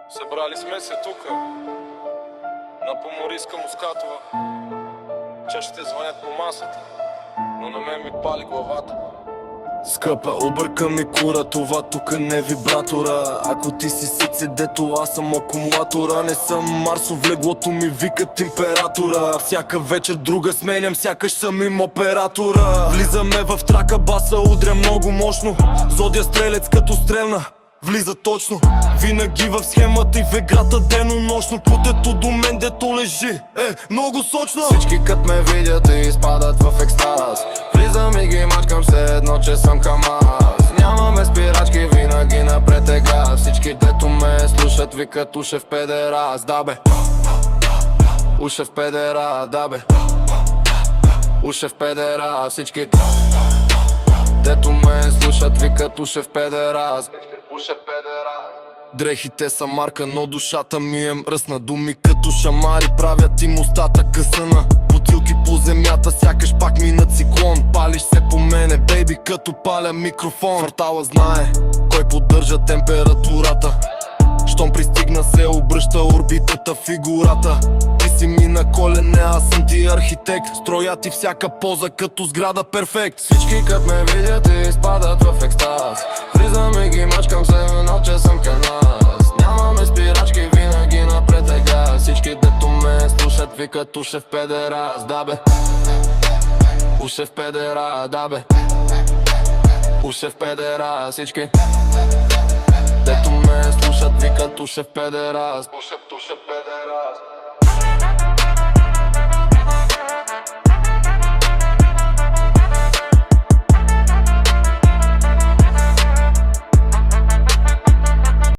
Събрали сме се тук на Поморийска Мускатова. Чашите звънят по масата, но на мен ми пали главата. Скъпа, обърка ми кура, това тук не е вибратора. Ако ти си сице, дето аз съм акумулатора. Не съм Марсов, леглото ми вика температура. Всяка вечер друга сменям, сякаш съм им оператора. Влизаме в трака, баса удря много мощно. Зодия стрелец като стрелна влиза точно. Винаги в схемата и в играта денонощно. Путето до мен дето лежи много сочно. Всички кът ме видят и изпадат в екстаз. Влизам и ги мачкам се едно, че съм КамАЗ. Нямаме спирачки, винаги напред е газ. Всички дето ме слушат викат Ушев педерас. Да бе, Ушев педерас, да бе, Ушев педерас. Всички дето ме слушат викат Ушев педерас. Ушев педерас. Дрехите са марка, но душата ми е мръсна. Думи като шамари правят им устата късана. Бутилки по земята, сякаш пак минат циклон. Палиш се по мене, бейби, като паля микрофон. Квартала знае кой поддържа температурата. Щом пристигна се обръща орбитата, фигурата. Ти си ми на колене, аз съм ти архитект. Строя ти всяка поза като сграда перфект. Всички кът ме видят и изпадат в екстаз. Влизам и ги мачкам се едно, че съм КамАЗ. Нямаме спирачки, винаги напред е газ. Всички дето ме слушат викат Ушев педерас. Да бе, Ушев педерас, да бе, Ушев педерас. Всички дето ме слушат викат Ушев педерас.